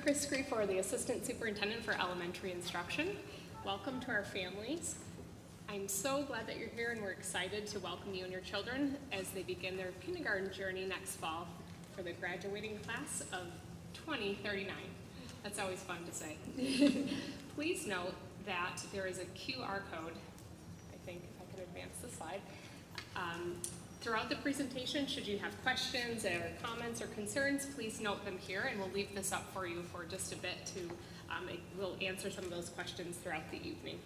Chris Creefor, the Assistant Superintendent for Elementary Instruction. Welcome to our families. I'm so glad that you're here and we're excited to welcome you and your children as they begin their kindergarten journey next fall for the graduating class of 2039. That's always fun to say. Please note that there is a QR code. I think if I could advance the slide. Throughout the presentation, should you have questions or comments or concerns, please note them here, and we'll leave this up for you for just a bit to, we'll answer some of those questions throughout the evening.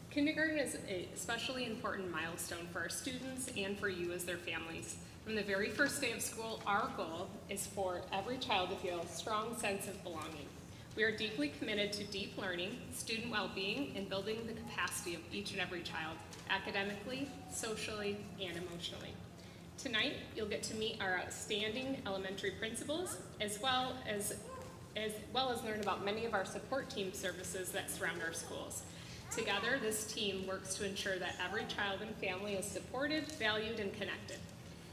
Kindergarten is an especially important milestone for our students and for you as their families. From the very first day of school, our goal is for every child to feel a strong sense of belonging. We are deeply committed to deep learning, student well-being, and building the capacity of each and every child, academically, socially, and emotionally. Tonight, you'll get to meet our outstanding elementary principals, as well as learn about many of our support team services that surround our schools. Together, this team works to ensure that every child and family is supported, valued, and connected.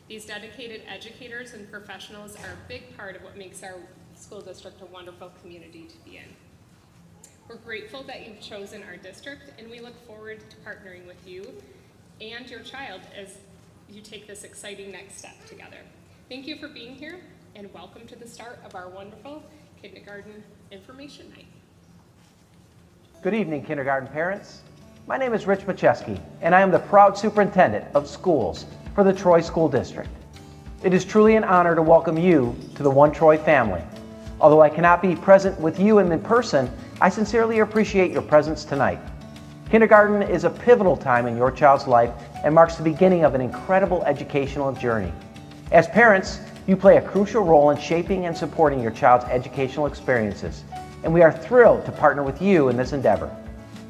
These dedicated educators and professionals are a big part of what makes our school district a wonderful community to be in. We're grateful that you've chosen our district, and we look forward to partnering with you and your child as you take this exciting next step together. Thank you for being here, and welcome to the start of our wonderful kindergarten information night. Good evening, kindergarten parents. My name is Rich Macheski, and I am the proud superintendent of schools for the Troy School District. It is truly an honor to welcome you to the One Troy family. Although I cannot be present with you in person, I sincerely appreciate your presence tonight. Kindergarten is a pivotal time in your child's life and marks the beginning of an incredible educational journey. As parents, you play a crucial role in shaping and supporting your child's educational experiences, and we are thrilled to partner with you in this endeavor.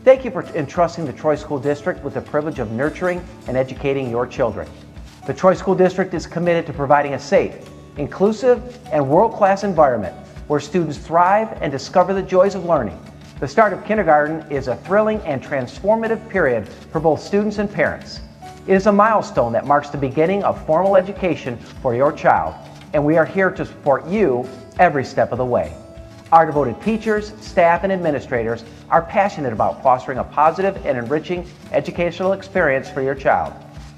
Thank you for entrusting the Troy School District with the privilege of nurturing and educating your children. The Troy School District is committed to providing a safe, inclusive, and world-class environment where students thrive and discover the joys of learning. The start of kindergarten is a thrilling and transformative period for both students and parents. It is a milestone that marks the beginning of formal education for your child, and we are here to support you every step of the way. Our devoted teachers, staff, and administrators are passionate about fostering a positive and enriching educational experience for your child.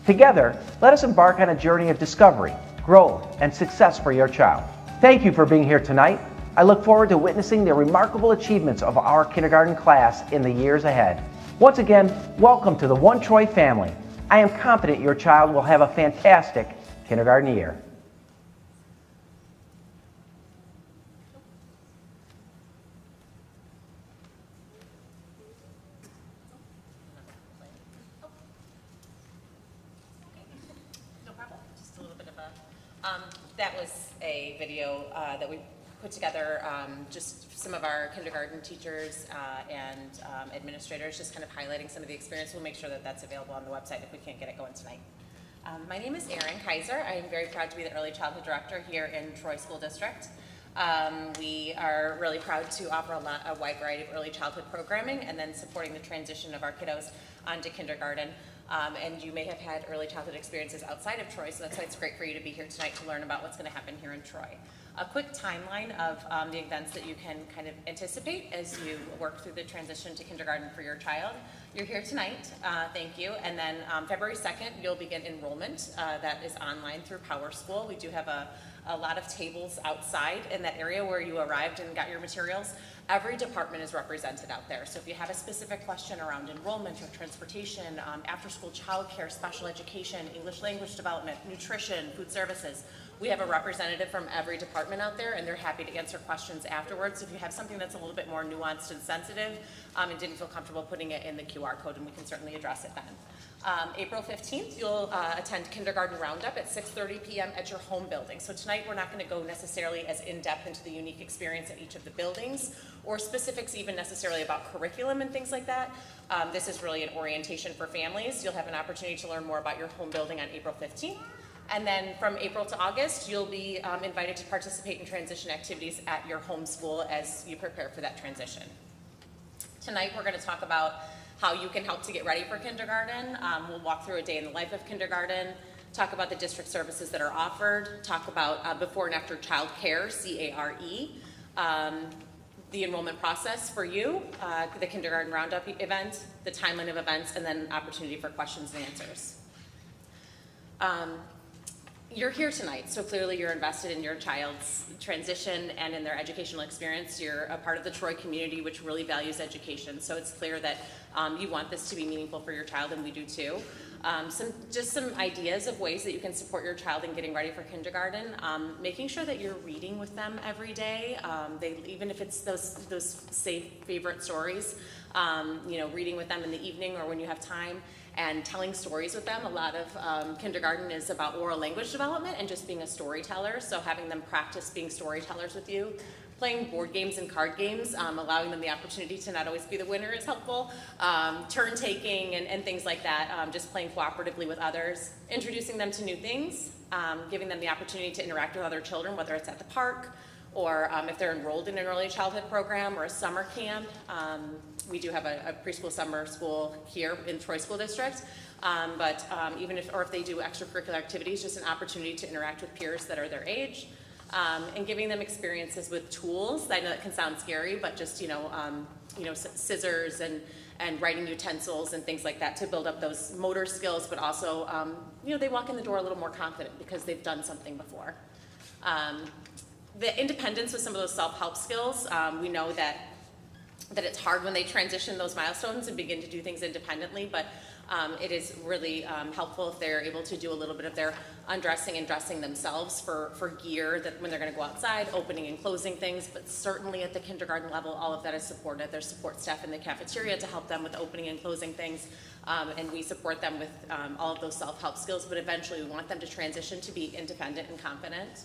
Together, let us embark on a journey of discovery, growth, and success for your child. Thank you for being here tonight. I look forward to witnessing the remarkable achievements of our kindergarten class in the years ahead. Once again, welcome to the One Troy family. I am confident your child will have a fantastic kindergarten year. That was a video that we put together, just some of our kindergarten teachers and administrators, just kind of highlighting some of the experience. We'll make sure that that's available on the website if we can't get it going tonight. My name is Erin Kaiser. I am very proud to be the Early Childhood Director here in Troy School District. We are really proud to offer a wide variety of early childhood programming and then supporting the transition of our kiddos onto kindergarten. And you may have had early childhood experiences outside of Troy, so that's why it's great for you to be here tonight to learn about what's going to happen here in Troy. A quick timeline of the events that you can kind of anticipate as you work through the transition to kindergarten for your child. You're here tonight, thank you, and then February 2nd you'll begin enrollment that is online through PowerSchool. We do have a lot of tables outside in that area where you arrived and got your materials. Every department is represented out there. So if you have a specific question around enrollment or transportation, after-school childcare, special education, English language development, nutrition, food services, we have a representative from every department out there, and they're happy to answer questions afterwards. If you have something that's a little bit more nuanced and sensitive and didn't feel comfortable putting it in the QR code, and we can certainly address it then. April 15th, you'll attend Kindergarten Roundup at 6:30 p.m. at your home building. So tonight we're not going to go necessarily as in-depth into the unique experience at each of the buildings or specifics even necessarily about curriculum and things like that. This is really an orientation for families. You'll have an opportunity to learn more about your home building on April 15th. And then from April to August, you'll be invited to participate in transition activities at your home school as you prepare for that transition. Tonight we're going to talk about how you can help to get ready for kindergarten. We'll walk through a day in the life of kindergarten, talk about the district services that are offered, talk about before and after child care, CARE, the enrollment process for you, the kindergarten roundup event, the timeline of events, and then opportunity for questions and answers. You're here tonight, so clearly you're invested in your child's transition and in their educational experience. You're a part of the Troy community, which really values education, so it's clear that you want this to be meaningful for your child, and we do too. Some ideas of ways that you can support your child in getting ready for kindergarten. Making sure that you're reading with them every day, even if it's those safe favorite stories, reading with them in the evening or when you have time, and telling stories with them. A lot of kindergarten is about oral language development and just being a storyteller, so having them practice being storytellers with you. Playing board games and card games, allowing them the opportunity to not always be the winner is helpful. Turn taking and things like that, just playing cooperatively with others. Introducing them to new things, giving them the opportunity to interact with other children, whether it's at the park or if they're enrolled in an early childhood program or a summer camp. We do have a preschool summer school here in Troy School District, but even if they do extracurricular activities, just an opportunity to interact with peers that are their age. And giving them experiences with tools. I know that can sound scary, but just scissors and writing utensils and things like that to build up those motor skills, but also they walk in the door a little more confident because they've done something before. The independence with some of those self-help skills. We know that it's hard when they transition those milestones and begin to do things independently, but it is really helpful if they're able to do a little bit of their undressing and dressing themselves for gear that when they're going to go outside, opening and closing things. But certainly at the kindergarten level, all of that is supported. There's support staff in the cafeteria to help them with opening and closing things, and we support them with all of those self-help skills, but eventually we want them to transition to be independent and confident.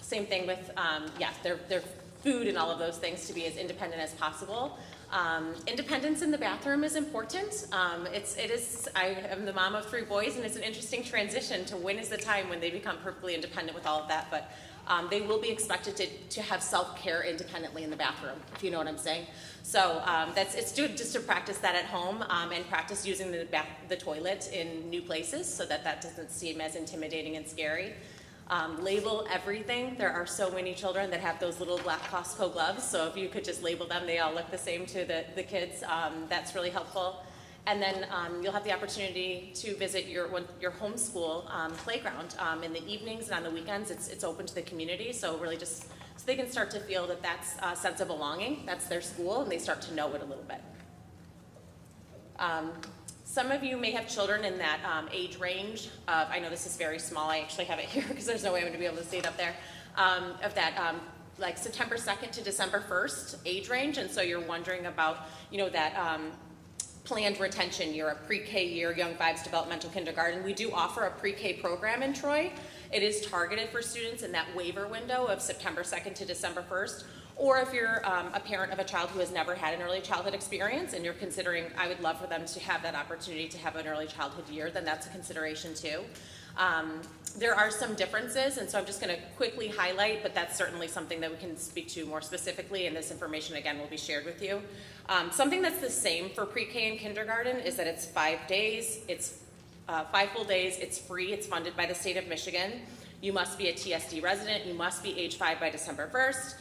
Same thing with their food and all of those things, to be as independent as possible. Independence in the bathroom is important. I am the mom of 3 boys, and it's an interesting transition to when is the time when they become perfectly independent with all of that, but they will be expected to have self-care independently in the bathroom, if you know what I'm saying. So it's good just to practice that at home and practice using the toilet in new places so that doesn't seem as intimidating and scary. Label everything. There are so many children that have those little black Costco gloves, so if you could just label them, they all look the same to the kids. That's really helpful. And then you'll have the opportunity to visit your homeschool playground in the evenings and on the weekends. It's open to the community, so really just so they can start to feel that that's a sense of belonging. That's their school, and they start to know it a little bit. Some of you may have children in that age range of, I know this is very small, I actually have it here because there's no way I'm going to be able to see it up there, of that like September 2nd to December 1st age range, and so you're wondering about, that planned retention year, a pre-K year, Young Vibes Developmental Kindergarten. We do offer a pre-K program in Troy. It is targeted for students in that waiver window of September 2nd to December 1st. Or if you're a parent of a child who has never had an early childhood experience and you're considering, I would love for them to have that opportunity to have an early childhood year, then that's a consideration too. There are some differences, and so I'm just going to quickly highlight, but that's certainly something that we can speak to more specifically, and this information again will be shared with you. Something that's the same for pre-K and kindergarten is that it's 5 days, it's 5 full days, it's free, it's funded by the state of Michigan. You must be a TSD resident, you must be age 5 by December 1st.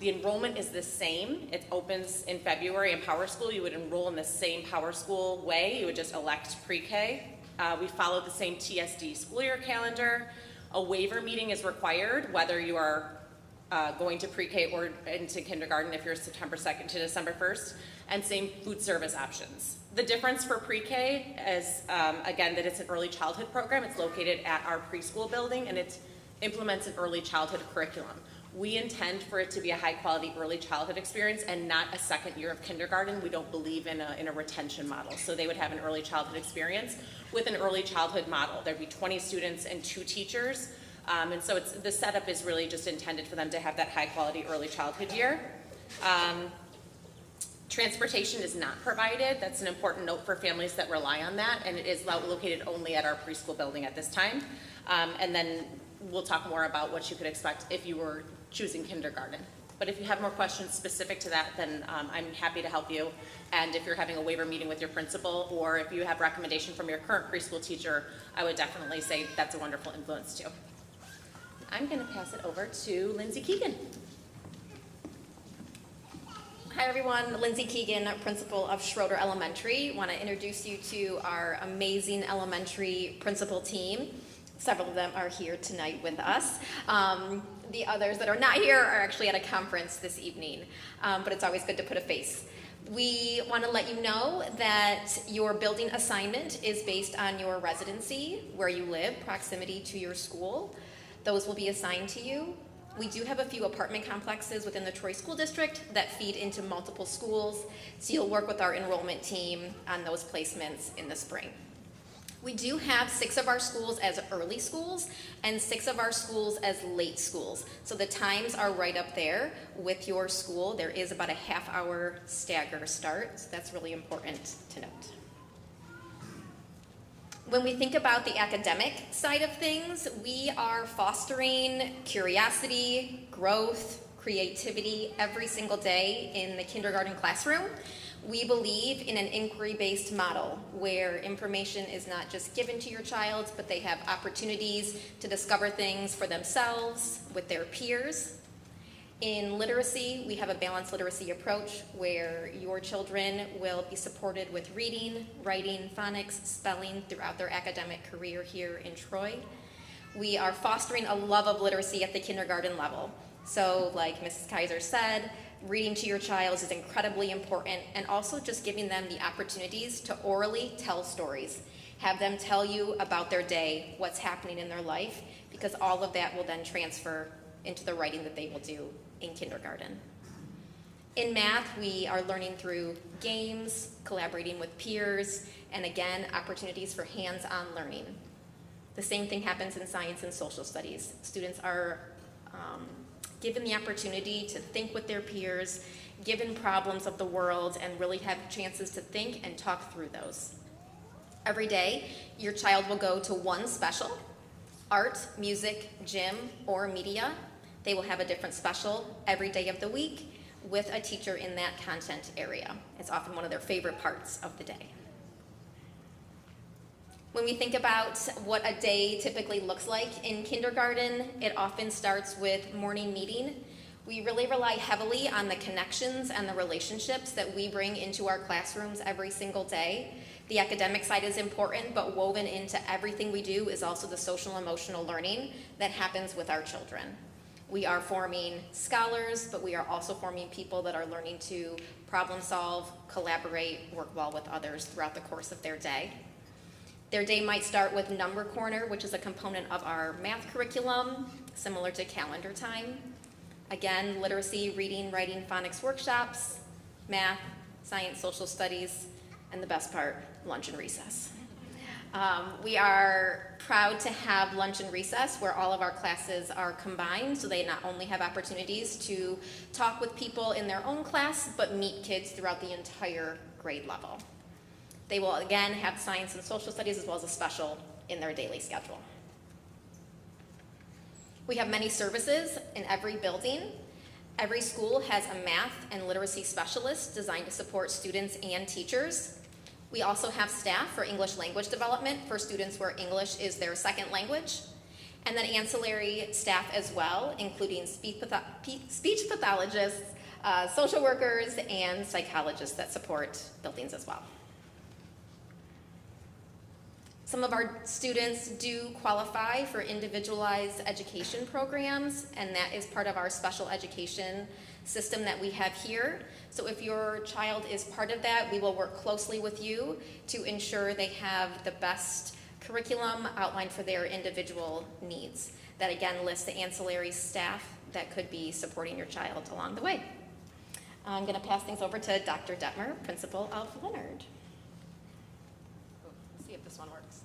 The enrollment is the same. It opens in February in Power School. You would enroll in the same Power School way. You would just elect pre-K. We follow the same TSD school year calendar. A waiver meeting is required, whether you are going to pre-K or into kindergarten if you're September 2nd to December 1st, and same food service options. The difference for pre-K is, again, that it's an early childhood program. It's located at our preschool building, and it implements an early childhood curriculum. We intend for it to be a high-quality early childhood experience and not a second year of kindergarten. We don't believe in a retention model. So they would have an early childhood experience with an early childhood model. There'd be 20 students and 2 teachers. And so the setup is really just intended for them to have that high-quality early childhood year. Transportation is not provided. That's an important note for families that rely on that, and it is located only at our preschool building at this time. And then we'll talk more about what you could expect if you were choosing kindergarten. But if you have more questions specific to that, then I'm happy to help you. And if you're having a waiver meeting with your principal, or if you have recommendation from your current preschool teacher, I would definitely say that's a wonderful influence too. I'm going to pass it over to Lindsay Keegan. Hi everyone, Lindsay Keegan, principal of Schroeder Elementary. Want to introduce you to our amazing elementary principal team. Several of them are here tonight with us. The others that are not here are actually at a conference this evening, but it's always good to put a face. We want to let you know that your building assignment is based on your residency, where you live, proximity to your school. Those will be assigned to you. We do have a few apartment complexes within the Troy School District that feed into multiple schools, so you'll work with our enrollment team on those placements in the spring. We do have 6 of our schools as early schools and 6 of our schools as late schools. So the times are right up there with your school. There is about a half-hour stagger start, so that's really important to note. When we think about the academic side of things, we are fostering curiosity, growth, creativity every single day in the kindergarten classroom. We believe in an inquiry-based model where information is not just given to your child, but they have opportunities to discover things for themselves with their peers. In literacy, we have a balanced literacy approach where your children will be supported with reading, writing, phonics, spelling throughout their academic career here in Troy. We are fostering a love of literacy at the kindergarten level. So like Mrs. Kaiser said, reading to your child is incredibly important, and also just giving them the opportunities to orally tell stories. Have them tell you about their day, what's happening in their life, because all of that will then transfer into the writing that they will do in kindergarten. In math, we are learning through games, collaborating with peers, and again, opportunities for hands-on learning. The same thing happens in science and social studies. Students are given the opportunity to think with their peers, given problems of the world, and really have chances to think and talk through those. Every day, your child will go to one special: art, music, gym, or media. They will have a different special every day of the week with a teacher in that content area. It's often one of their favorite parts of the day. When we think about what a day typically looks like in kindergarten, it often starts with morning meeting. We really rely heavily on the connections and the relationships that we bring into our classrooms every single day. The academic side is important, but woven into everything we do is also the social and emotional learning that happens with our children. We are forming scholars, but we are also forming people that are learning to problem solve, collaborate, work well with others throughout the course of their day. Their day might start with Number Corner, which is a component of our math curriculum, similar to calendar time. Again, literacy, reading, writing, phonics workshops, math, science, social studies, and the best part, lunch and recess. We are proud to have lunch and recess where all of our classes are combined, so they not only have opportunities to talk with people in their own class, but meet kids throughout the entire grade level. They will again have science and social studies as well as a special in their daily schedule. We have many services in every building. Every school has a math and literacy specialist designed to support students and teachers. We also have staff for English language development for students where English is their second language. And then ancillary staff as well, including speech pathologists, social workers, and psychologists that support buildings as well. Some of our students do qualify for individualized education programs, and that is part of our special education system that we have here. So if your child is part of that, we will work closely with you to ensure they have the best curriculum outlined for their individual needs. That again lists the ancillary staff that could be supporting your child along the way. I'm going to pass things over to Dr. Detmer, principal of Leonard. Let's see if this one works.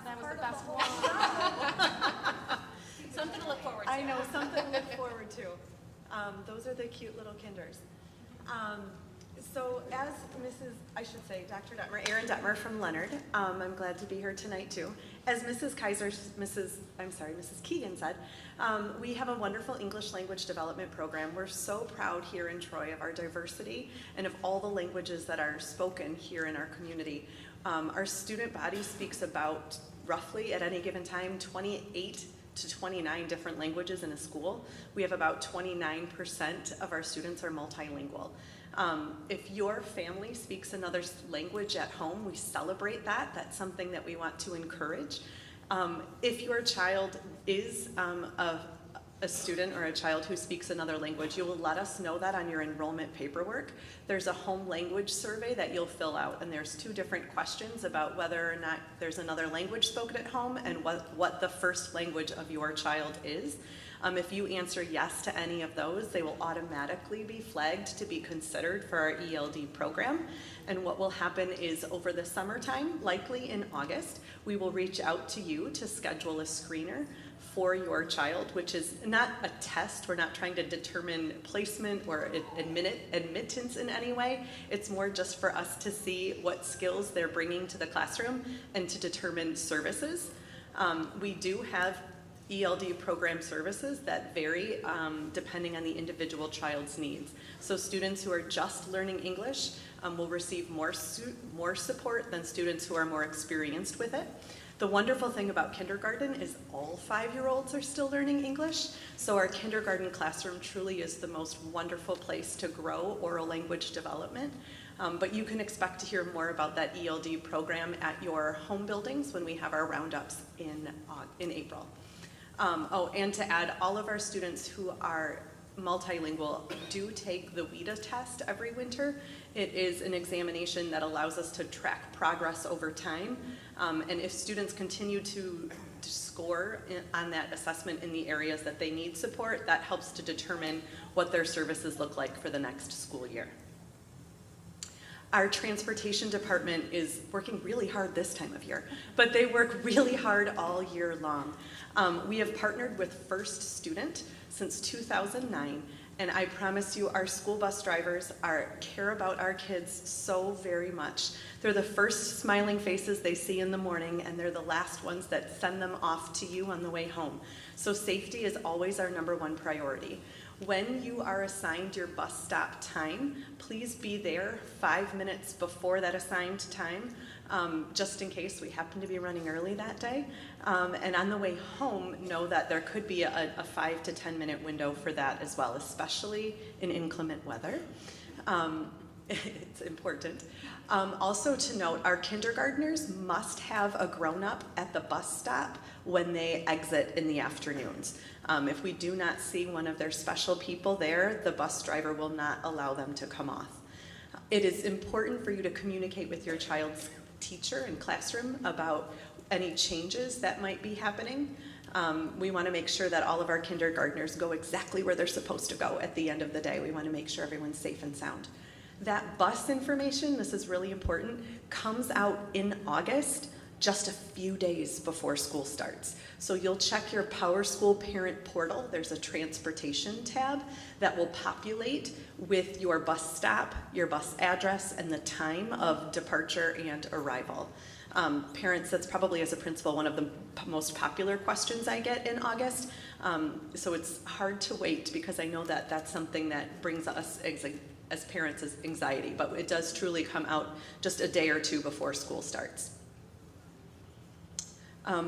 That was the best one. Something to look forward to. I know, something to look forward to. Those are the cute little kinders. So as Dr. Detmer, Erin Detmer from Leonard, I'm glad to be here tonight too. As Mrs. Keegan said, we have a wonderful English language development program. We're so proud here in Troy of our diversity and of all the languages that are spoken here in our community. Our student body speaks about roughly at any given time 28 to 29 different languages in a school. We have about 29% of our students are multilingual. If your family speaks another language at home, we celebrate that. That's something that we want to encourage. If your child is a student or a child who speaks another language, you will let us know that on your enrollment paperwork. There's a home language survey that you'll fill out, and there's 2 different questions about whether or not there's another language spoken at home and what the first language of your child is. If you answer yes to any of those, they will automatically be flagged to be considered for our ELD program. And what will happen is over the summertime, likely in August, we will reach out to you to schedule a screener for your child, which is not a test. We're not trying to determine placement or admittance in any way. It's more just for us to see what skills they're bringing to the classroom and to determine services. We do have ELD program services that vary depending on the individual child's needs. So students who are just learning English will receive more support than students who are more experienced with it. The wonderful thing about kindergarten is all 5-year-olds are still learning English, so our kindergarten classroom truly is the most wonderful place to grow oral language development. But you can expect to hear more about that ELD program at your home buildings when we have our roundups in April. And to add, all of our students who are multilingual do take the WIDA test every winter. It is an examination that allows us to track progress over time. And if students continue to score on that assessment in the areas that they need support, that helps to determine what their services look like for the next school year. Our transportation department is working really hard this time of year, but they work really hard all year long. We have partnered with First Student since 2009, and I promise you our school bus drivers care about our kids so very much. They're the first smiling faces they see in the morning, and they're the last ones that send them off to you on the way home. So safety is always our #1 priority. When you are assigned your bus stop time, please be there 5 minutes before that assigned time, just in case we happen to be running early that day. And on the way home, know that there could be a 5 to 10 minute window for that as well, especially in inclement weather. It's important. Also to note, our kindergartners must have a grown-up at the bus stop when they exit in the afternoons. If we do not see one of their special people there, the bus driver will not allow them to come off. It is important for you to communicate with your child's teacher and classroom about any changes that might be happening. We want to make sure that all of our kindergartners go exactly where they're supposed to go at the end of the day. We want to make sure everyone's safe and sound. That bus information, this is really important, comes out in August, just a few days before school starts. So you'll check your PowerSchool parent portal. There's a transportation tab that will populate with your bus stop, your bus address, and the time of departure and arrival. Parents, that's probably as a principal one of the most popular questions I get in August. So it's hard to wait because I know that that's something that brings us as parents as anxiety, but it does truly come out just a day or two before school starts.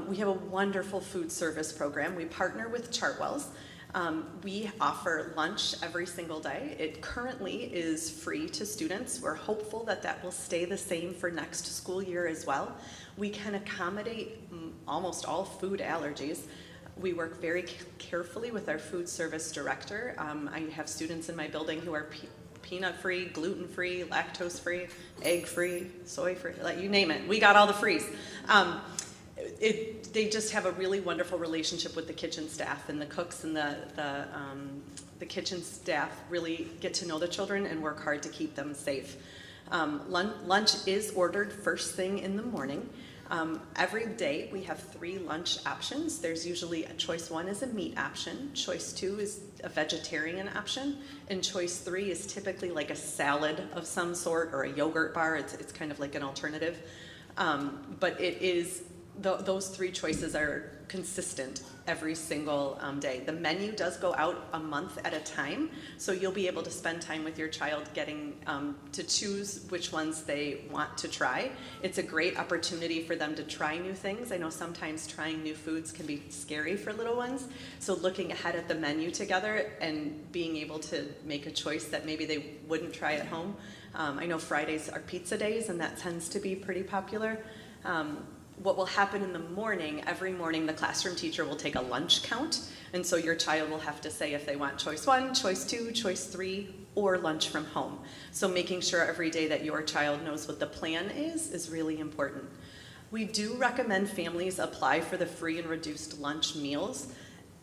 We have a wonderful food service program. We partner with Chartwells. We offer lunch every single day. It currently is free to students. We're hopeful that that will stay the same for next school year as well. We can accommodate almost all food allergies. We work very carefully with our food service director. I have students in my building who are peanut-free, gluten-free, lactose-free, egg-free, soy-free, like you name it. We got all the frees. They just have a really wonderful relationship with the kitchen staff, and the cooks and the kitchen staff really get to know the children and work hard to keep them safe. Lunch is ordered first thing in the morning. Every day we have 3 lunch options. There's usually choice 1 is a meat option, choice 2 is a vegetarian option, and choice 3 is typically like a salad of some sort or a yogurt bar. It's kind of like an alternative. But it is those three choices are consistent every single day. The menu does go out a month at a time, so you'll be able to spend time with your child getting to choose which ones they want to try. It's a great opportunity for them to try new things. I know sometimes trying new foods can be scary for little ones, so looking ahead at the menu together and being able to make a choice that maybe they wouldn't try at home. I know Fridays are pizza days, and that tends to be pretty popular. What will happen in the morning, every morning the classroom teacher will take a lunch count, and so your child will have to say if they want choice 1, choice 2, choice 3, or lunch from home. So making sure every day that your child knows what the plan is really important. We do recommend families apply for the free and reduced lunch meals.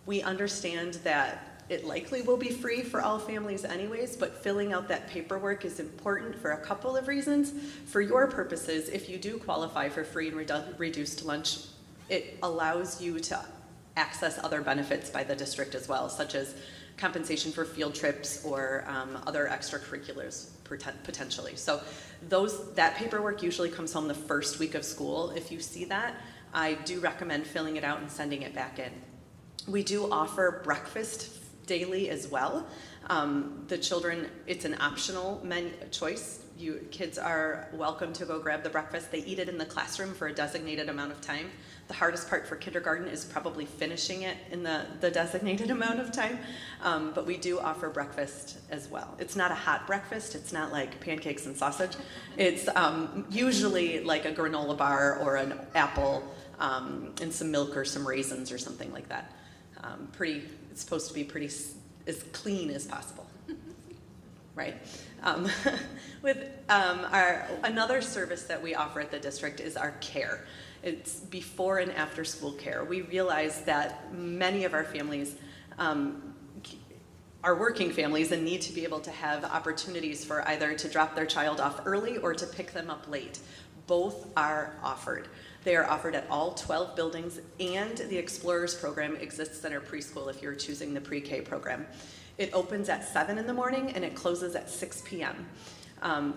We understand that it likely will be free for all families anyways, but filling out that paperwork is important for a couple of reasons. For your purposes, if you do qualify for free and reduced lunch, it allows you to access other benefits by the district as well, such as compensation for field trips or other extracurriculars potentially. So that paperwork usually comes home the first week of school. If you see that, I do recommend filling it out and sending it back in. We do offer breakfast daily as well. The children, it's an optional menu choice. Kids are welcome to go grab the breakfast. They eat it in the classroom for a designated amount of time. The hardest part for kindergarten is probably finishing it in the designated amount of time, but we do offer breakfast as well. It's not a hot breakfast. It's not like pancakes and sausage. It's usually like a granola bar or an apple and some milk or some raisins or something like that. It's supposed to be pretty as clean as possible, right? Another service that we offer at the district is our care. It's before and after school care. We realize that many of our families are working families and need to be able to have opportunities for either to drop their child off early or to pick them up late. Both are offered. They are offered at all 12 buildings, and the Explorers program exists in our preschool if you're choosing the pre-K program. It opens at 7 in the morning and it closes at 6 p.m.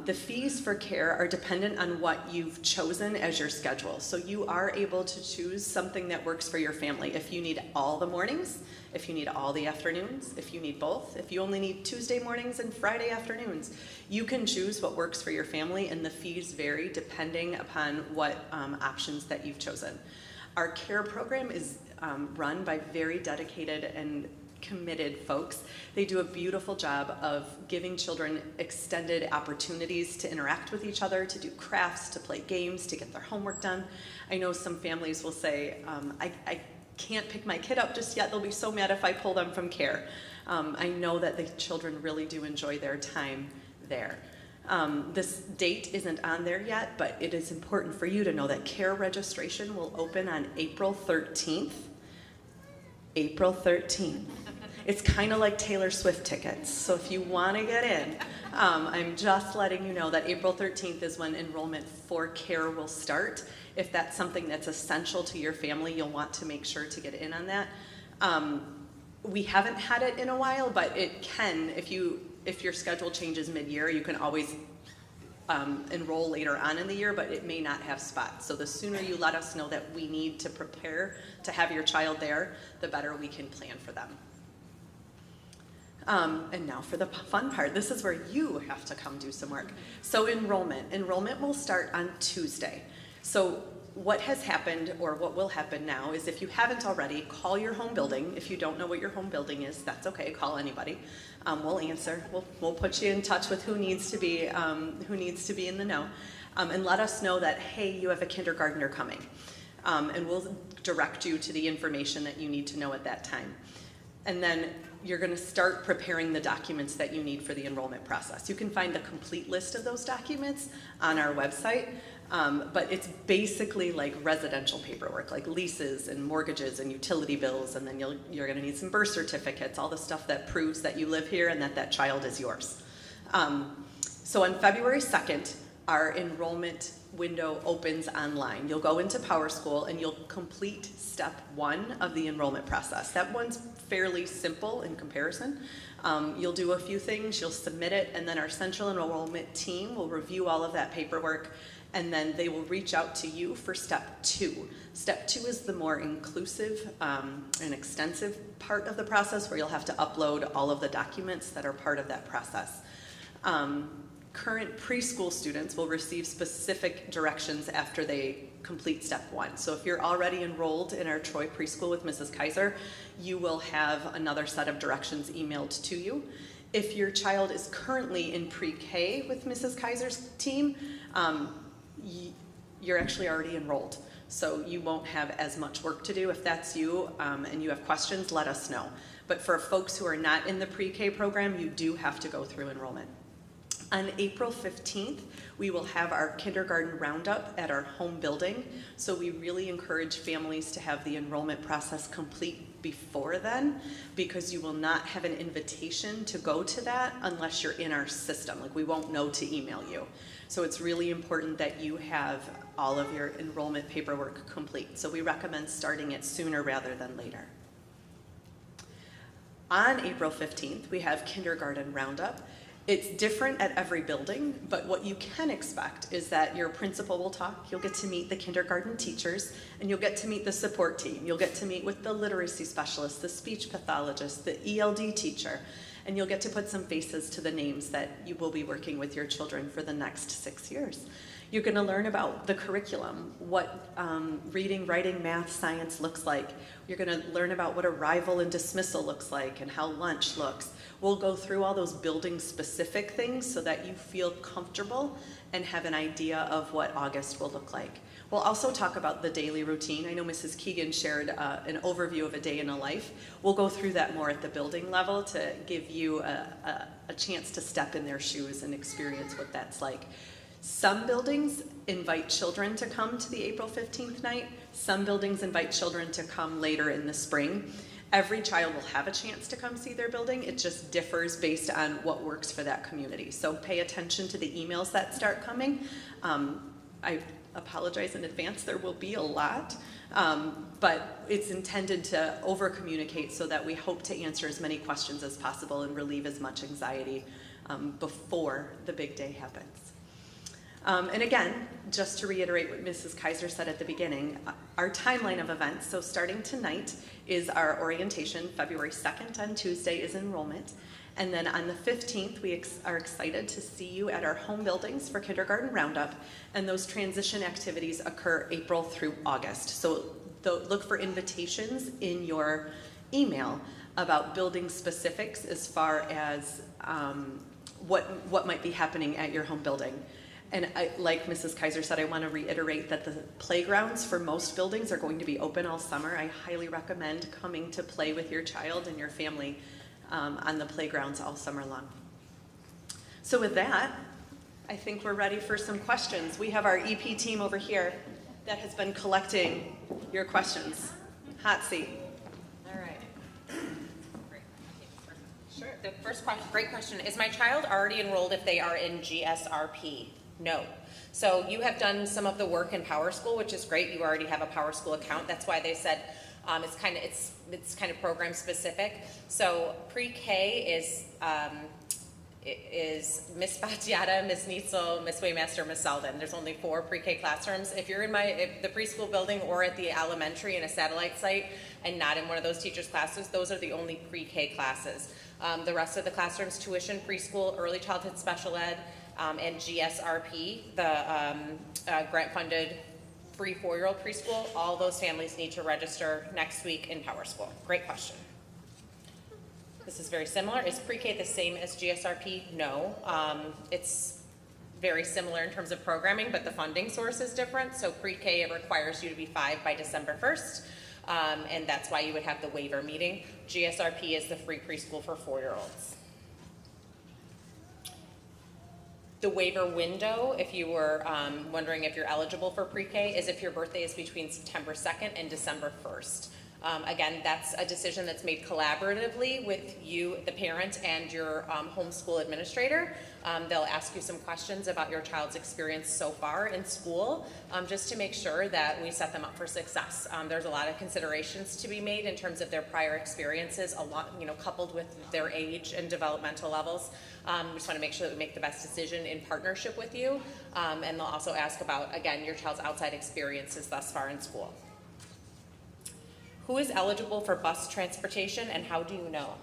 The fees for care are dependent on what you've chosen as your schedule. So you are able to choose something that works for your family. If you need all the mornings, if you need all the afternoons, if you need both, if you only need Tuesday mornings and Friday afternoons, you can choose what works for your family, and the fees vary depending upon what options that you've chosen. Our care program is run by very dedicated and committed folks. They do a beautiful job of giving children extended opportunities to interact with each other, to do crafts, to play games, to get their homework done. I know some families will say, I can't pick my kid up just yet. They'll be so mad if I pull them from care. I know that the children really do enjoy their time there. This date isn't on there yet, but it is important for you to know that care registration will open on April 13th. April 13th. It's kind of like Taylor Swift tickets, so if you want to get in, I'm just letting you know that April 13th is when enrollment for care will start. If that's something that's essential to your family, you'll want to make sure to get in on that. We haven't had it in a while, but it can, if your schedule changes mid-year, you can always enroll later on in the year, but it may not have spots. So the sooner you let us know that we need to prepare to have your child there, the better we can plan for them. And now for the fun part. This is where you have to come do some work. So enrollment will start on Tuesday. So what has happened, or what will happen now, is if you haven't already, call your home building. If you don't know what your home building is, that's okay, call anybody. We'll answer, we'll put you in touch with who needs to be in the know, and let us know that, hey, you have a kindergartner coming. And we'll direct you to the information that you need to know at that time. And then you're going to start preparing the documents that you need for the enrollment process. You can find the complete list of those documents on our website, but it's basically like residential paperwork, like leases and mortgages and utility bills, and then you're going to need some birth certificates, all the stuff that proves that you live here and that child is yours. So on February 2nd, our enrollment window opens online. You'll go into PowerSchool and you'll complete step 1 of the enrollment process. That one's fairly simple in comparison. You'll do a few things, you'll submit it, and then our central enrollment team will review all of that paperwork and then they will reach out to you for step 2. Step 2 is the more inclusive and extensive part of the process, where you'll have to upload all of the documents that are part of that process. Current preschool students will receive specific directions after they complete step 1. So if you're already enrolled in our Troy preschool with Mrs. Kaiser, you will have another set of directions emailed to you. If your child is currently in pre-K with Mrs. Kaiser's team, you're actually already enrolled. So you won't have as much work to do. If that's you and you have questions, let us know. But for folks who are not in the pre-K program, you do have to go through enrollment. On April 15th, we will have our kindergarten roundup at our home building. So we really encourage families to have the enrollment process complete before then, because you will not have an invitation to go to that unless you're in our system. Like, we won't know to email you. So it's really important that you have all of your enrollment paperwork complete. So we recommend starting it sooner rather than later. On April 15th, we have kindergarten roundup. It's different at every building, but what you can expect is that your principal will talk, you'll get to meet the kindergarten teachers, and you'll get to meet the support team. You'll get to meet with the literacy specialist, the speech pathologist, the ELD teacher, and you'll get to put some faces to the names that you will be working with your children for the next 6 years. You're going to learn about the curriculum, what reading, writing, math, science looks like. You're going to learn about what arrival and dismissal looks like and how lunch looks. We'll go through all those building-specific things so that you feel comfortable and have an idea of what August will look like. We'll also talk about the daily routine. I know Mrs. Keegan shared an overview of a day in a life. We'll go through that more at the building level to give you a chance to step in their shoes and experience what that's like. Some buildings invite children to come to the April 15th night. Some buildings invite children to come later in the spring. Every child will have a chance to come see their building. It just differs based on what works for that community. So pay attention to the emails that start coming. I apologize in advance, there will be a lot, but it's intended to over-communicate so that we hope to answer as many questions as possible and relieve as much anxiety before the big day happens. And again, just to reiterate what Mrs. Kaiser said at the beginning, our timeline of events, so starting tonight is our orientation. February 2nd on Tuesday is enrollment. And then on the 15th, we are excited to see you at our home buildings for kindergarten roundup. And those transition activities occur April through August. So look for invitations in your email about building specifics as far as what might be happening at your home building. And like Mrs. Kaiser said, I want to reiterate that the playgrounds for most buildings are going to be open all summer. I highly recommend coming to play with your child and your family on the playgrounds all summer long. So with that, I think we're ready for some questions. We have our EP team over here that has been collecting your questions. Hot seat. All right. Great. Sure. The first question, great question. Is my child already enrolled if they are in GSRP? No. So you have done some of the work in PowerSchool, which is great. You already have a PowerSchool account. That's why they said it's kind of program specific. So pre-K is Miss Battiata, Miss Neitzel, Miss Waymaster, Miss Selden. There's only 4 pre-K classrooms. If you're in the preschool building or at the elementary in a satellite site and not in one of those teachers' classes, those are the only pre-K classes. The rest of the classrooms, tuition, preschool, early childhood special ed, and GSRP, the grant-funded free 4-year-old preschool, all those families need to register next week in PowerSchool. Great question. This is very similar. Is pre-K the same as GSRP? No. It's very similar in terms of programming, but the funding source is different. So pre-K, it requires you to be 5 by December 1st, and that's why you would have the waiver meeting. GSRP is the free preschool for 4-year-olds. The waiver window, if you were wondering if you're eligible for pre-K, is if your birthday is between September 2nd and December 1st. Again, that's a decision that's made collaboratively with you, the parent, and your homeschool administrator. They'll ask you some questions about your child's experience so far in school, just to make sure that we set them up for success. There's a lot of considerations to be made in terms of their prior experiences, a lot, coupled with their age and developmental levels. We just want to make sure that we make the best decision in partnership with you. And they'll also ask about, again, your child's outside experiences thus far in school. Who is eligible for bus transportation and how do you know?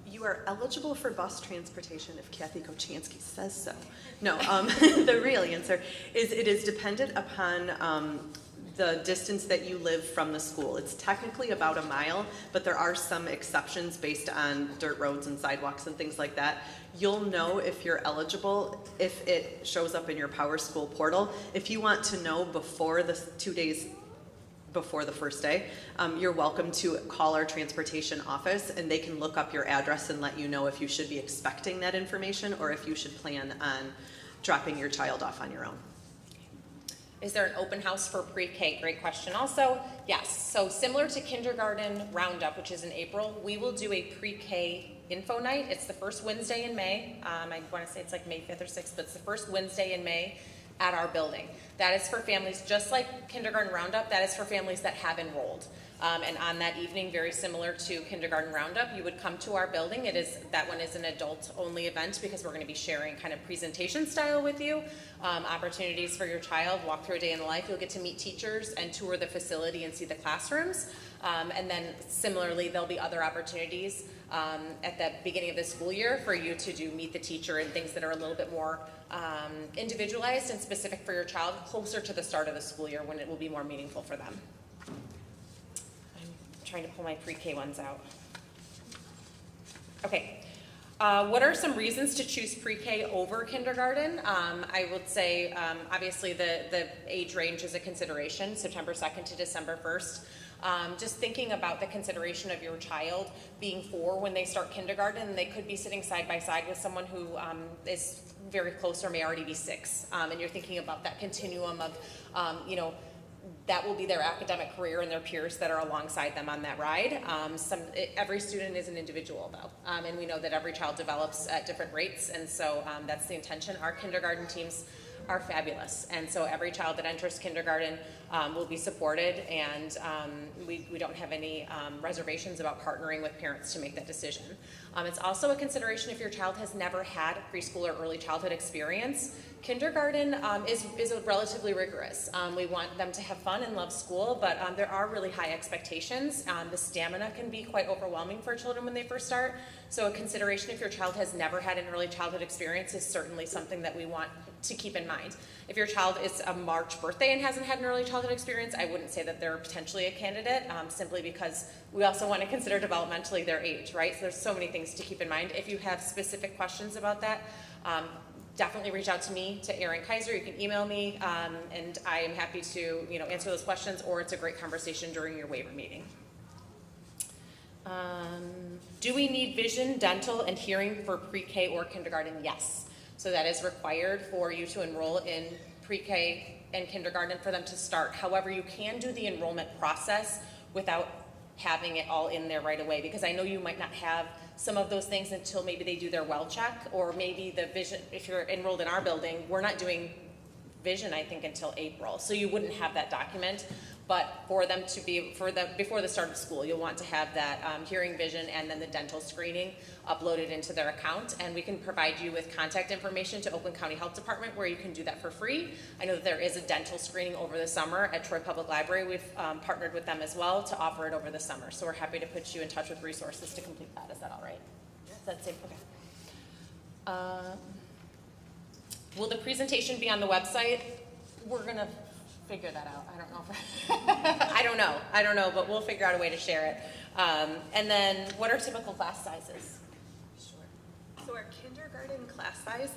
You are eligible for bus transportation if Kathy Kochansky says so. No, the real answer is it is dependent upon the distance that you live from the school. It's technically about a mile, but there are some exceptions based on dirt roads and sidewalks and things like that. You'll know if you're eligible if it shows up in your PowerSchool portal. If you want to know before the 2 days before the first day, you're welcome to call our transportation office and they can look up your address and let you know if you should be expecting that information or if you should plan on dropping your child off on your own. Is there an open house for pre-K? Great question also. Yes, so similar to kindergarten roundup, which is in April, we will do a pre-K info night. It's the first Wednesday in May. I want to say it's like May 5th or 6th, but it's the first Wednesday in May at our building. That is for families, just like kindergarten roundup, that is for families that have enrolled. And on that evening, very similar to kindergarten roundup, you would come to our building. That one is an adult-only event because we're going to be sharing kind of presentation style with you, opportunities for your child, walk through a day in the life. You'll get to meet teachers and tour the facility and see the classrooms. And then similarly, there'll be other opportunities at the beginning of the school year for you to do meet the teacher and things that are a little bit more individualized and specific for your child closer to the start of the school year when it will be more meaningful for them. Trying to pull my pre-K ones out. Okay, what are some reasons to choose pre-K over kindergarten? I would say obviously the age range is a consideration, September 2nd to December 1st. Just thinking about the consideration of your child being 4 when they start kindergarten, and they could be sitting side by side with someone who is very close or may already be 6. And you're thinking about that continuum of, that will be their academic career and their peers that are alongside them on that ride. Every student is an individual though, and we know that every child develops at different rates, and so that's the intention. Our kindergarten teams are fabulous, and so every child that enters kindergarten will be supported, and we don't have any reservations about partnering with parents to make that decision. It's also a consideration if your child has never had a preschool or early childhood experience. Kindergarten is relatively rigorous. We want them to have fun and love school, but there are really high expectations. The stamina can be quite overwhelming for children when they first start. So a consideration if your child has never had an early childhood experience is certainly something that we want to keep in mind. If your child is a March birthday and hasn't had an early childhood experience, I wouldn't say that they're potentially a candidate, simply because we also want to consider developmentally their age, right? So there's so many things to keep in mind. If you have specific questions about that, definitely reach out to me, to Erin Kaiser. You can email me, and I am happy to answer those questions, or it's a great conversation during your waiver meeting. Do we need vision, dental, and hearing for pre-K or kindergarten? Yes. So that is required for you to enroll in pre-K and kindergarten for them to start. However, you can do the enrollment process without having it all in there right away, because I know you might not have some of those things until maybe they do their well check, or maybe the vision, if you're enrolled in our building, we're not doing vision, I think, until April. So you wouldn't have that document. But for them to be, before the start of school, you'll want to have that hearing, vision, and then the dental screening uploaded into their account. And we can provide you with contact information to Oakland County Health Department where you can do that for free. I know that there is a dental screening over the summer at Troy Public Library. We've partnered with them as well to offer it over the summer. So we're happy to put you in touch with resources to complete that. Is that all right? Is that safe? Okay. Will the presentation be on the website? We're going to figure that out. I don't know. I don't know, but we'll figure out a way to share it. And then what are typical class sizes? Sure. So our kindergarten class size,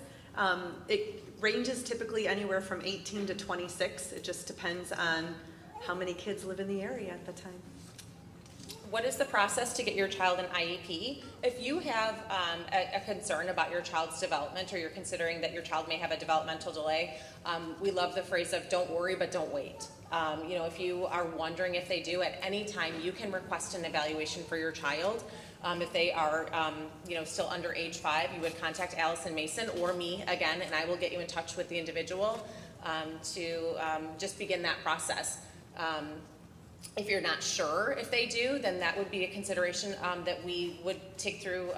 it ranges typically anywhere from 18 to 26. It just depends on how many kids live in the area at the time. what is the process to get your child an IEP? If you have a concern about your child's development, or you're considering that your child may have a developmental delay, we love the phrase of don't worry, but don't wait. You know, if you are wondering if they do, at any time you can request an evaluation for your child. If they are, you know, still under age 5, you would contact Allison Mason or me again, and I will get you in touch with the individual to just begin that process. If you're not sure if they do, then that would be a consideration that we would take through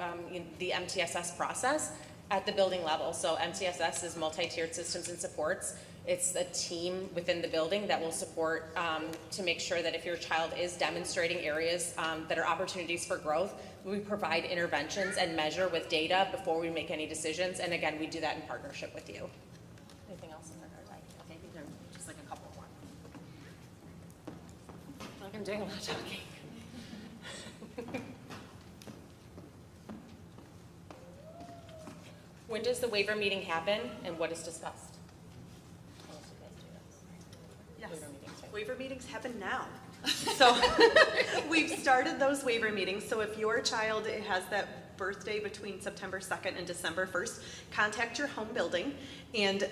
the MTSS process at the building level. So MTSS is multi-tiered systems and supports. It's a team within the building that will support to make sure that if your child is demonstrating areas that are opportunities for growth, we provide interventions and measure with data before we make any decisions. And again, we do that in partnership with you. Anything else in regards? Okay, I think there are just like a couple more. I feel like I'm doing a lot of talking. When does the waiver meeting happen and what is discussed? Yes. Waiver meetings, right? Waiver meetings happen now. So we've started those waiver meetings. So if your child has that birthday between September 2nd and December 1st, contact your home building and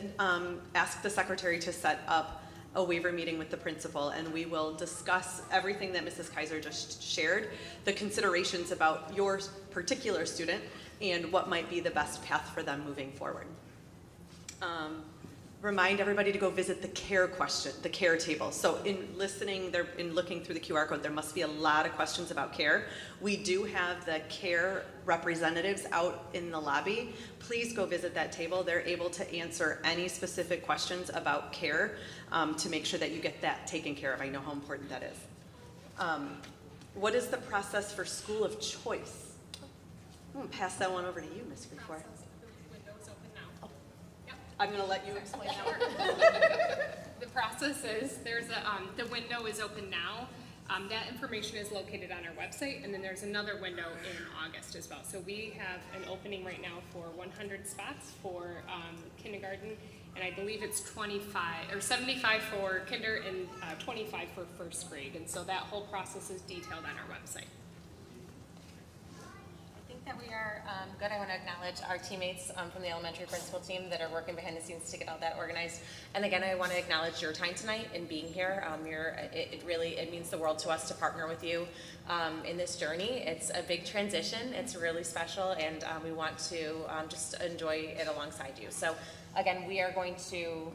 ask the secretary to set up a waiver meeting with the principal, and we will discuss everything that Mrs. Kaiser just shared, the considerations about your particular student and what might be the best path for them moving forward. Remind everybody to go visit the care table. So in looking through the QR code, there must be a lot of questions about care. We do have the care representatives out in the lobby. Please go visit that table. They're able to answer any specific questions about care to make sure that you get that taken care of. I know how important that is. What is the process for school of choice? I'm going to pass that one over to you, Ms. Greenford. Windows open now. Yep. I'm going to let you explain that. The process is the window is open now. That information is located on our website, and then there's another window in August as well. So we have an opening right now for 100 spots for kindergarten, and I believe it's 75 for kinder and 25 for first grade. And so that whole process is detailed on our website. I think that we are good. I want to acknowledge our teammates from the elementary principal team that are working behind the scenes to get all that organized. And again, I want to acknowledge your time tonight and being here. It means the world to us to partner with you in this journey. It's a big transition. It's really special, and we want to just enjoy it alongside you. So again, we are going to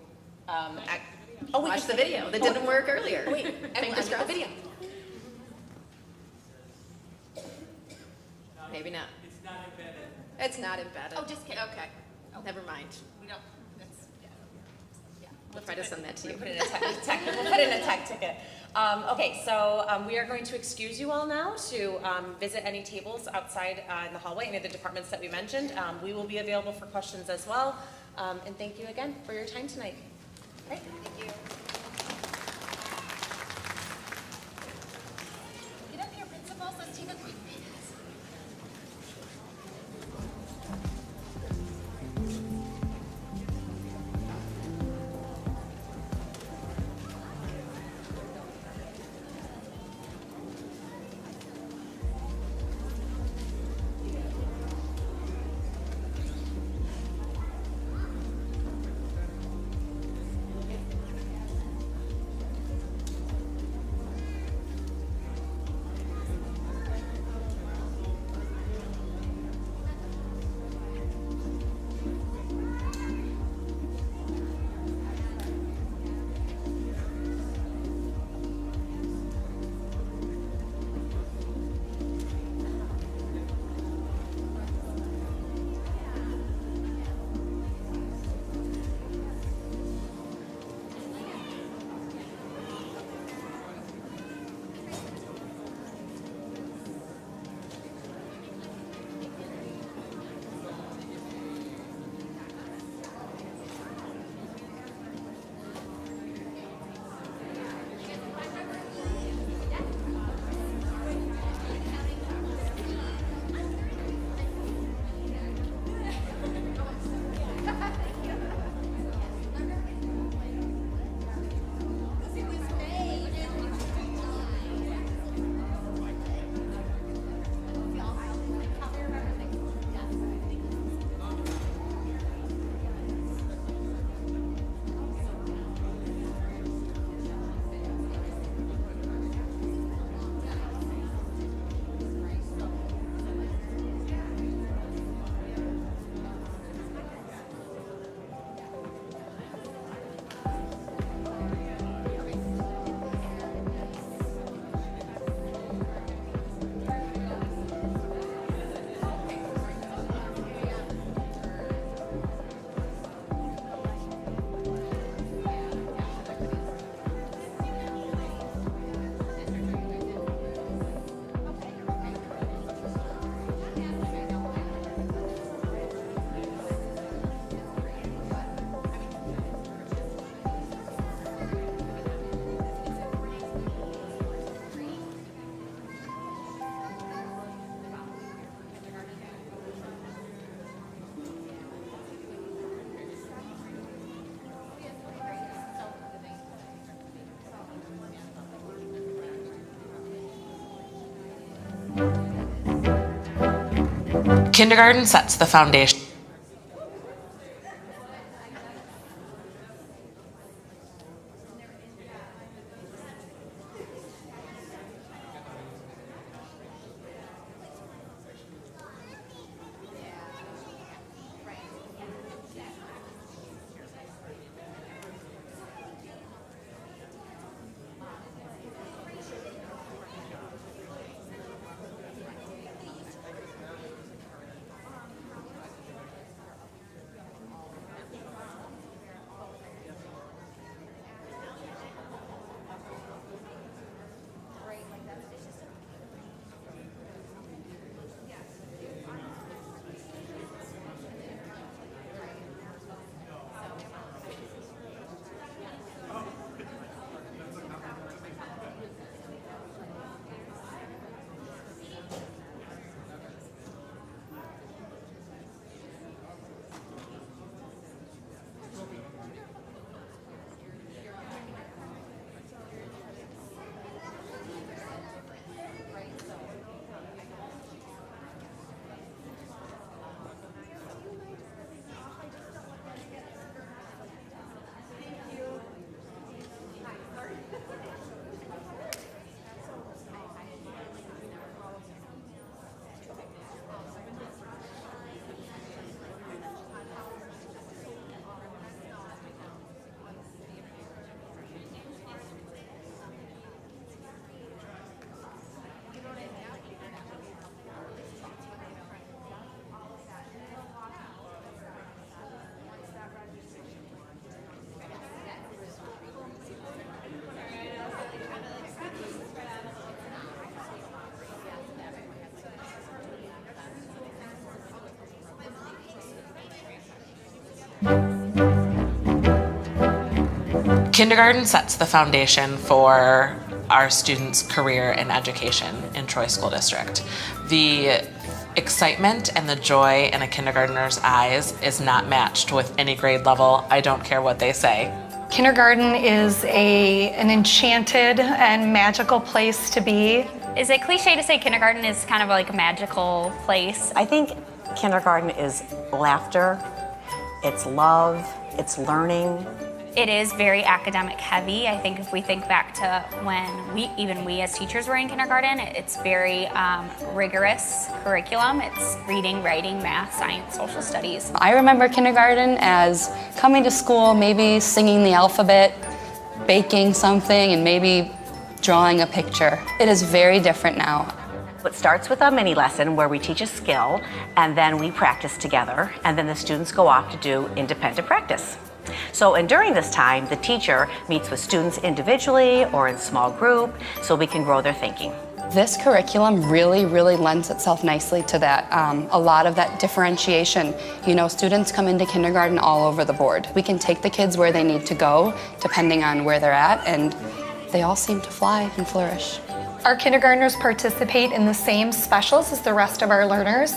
Watch the video that didn't work earlier. Wait, Fingers the crossed. video. Maybe not. It's not embedded. It's not embedded. Oh, just kidding. Okay. Never mind. We don't. That's yeah. We'll try to send that to you. We'll put in a tech ticket. Okay, so we are going to excuse you all now to visit any tables outside in the hallway, any of the departments that we mentioned. We will be available for questions as well. And thank you again for your time tonight. All right. Thank you. Get up here, principals. Let's take a quick minute. Kindergarten sets the foundation. Kindergarten sets the foundation for our students' career and education in Troy School District. The excitement and the joy in a kindergartner's eyes is not matched with any grade level. I don't care what they say. Kindergarten is an enchanted and magical place to be. Is it cliche to say kindergarten is kind of like a magical place? I think kindergarten is laughter, it's love, it's learning. It is very academic heavy. I think if we think back to when we as teachers were in kindergarten, it's very rigorous curriculum. It's reading, writing, math, science, social studies. I remember kindergarten as coming to school, maybe singing the alphabet, baking something, and maybe drawing a picture. It is very different now. It starts with a mini lesson where we teach a skill, and then we practice together, and then the students go off to do independent practice. So, and during this time, the teacher meets with students individually or in small group so we can grow their thinking. This curriculum really lends itself nicely to that, a lot of that differentiation. You know, students come into kindergarten all over the board. We can take the kids where they need to go, depending on where they're at, and they all seem to fly and flourish. Our kindergartners participate in the same specials as the rest of our learners.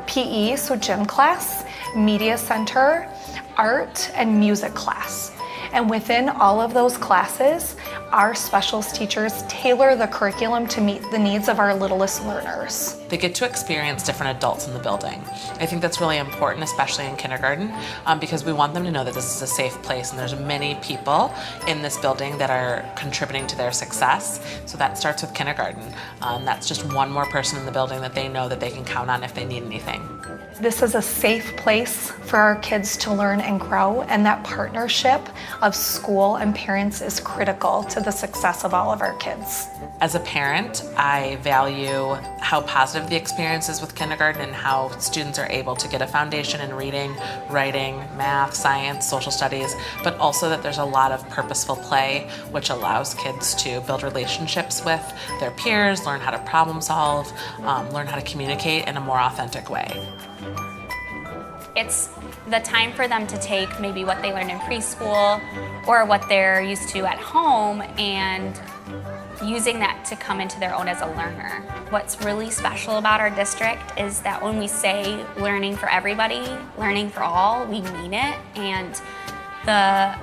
PE, so gym class, media center, art, and music class. And within all of those classes, our specials teachers tailor the curriculum to meet the needs of our littlest learners. They get to experience different adults in the building. I think that's really important, especially in kindergarten, because we want them to know that this is a safe place and there's many people in this building that are contributing to their success. So that starts with kindergarten. That's just one more person in the building that they know that they can count on if they need anything. This is a safe place for our kids to learn and grow, and that partnership of school and parents is critical to the success of all of our kids. As a parent, I value how positive the experience is with kindergarten and how students are able to get a foundation in reading, writing, math, science, social studies, but also that there's a lot of purposeful play, which allows kids to build relationships with their peers, learn how to problem solve, learn how to communicate in a more authentic way. It's the time for them to take maybe what they learned in preschool or what they're used to at home and using that to come into their own as a learner. What's really special about our district is that when we say learning for everybody, learning for all, we mean it. And the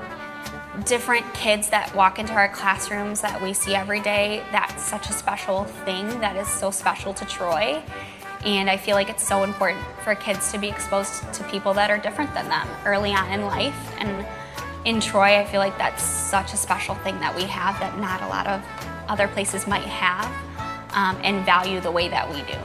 different kids that walk into our classrooms that we see every day, that's such a special thing that is so special to Troy. And I feel like it's so important for kids to be exposed to people that are different than them early on in life. And in Troy, I feel like that's such a special thing that we have that not a lot of other places might have, and value the way that we do.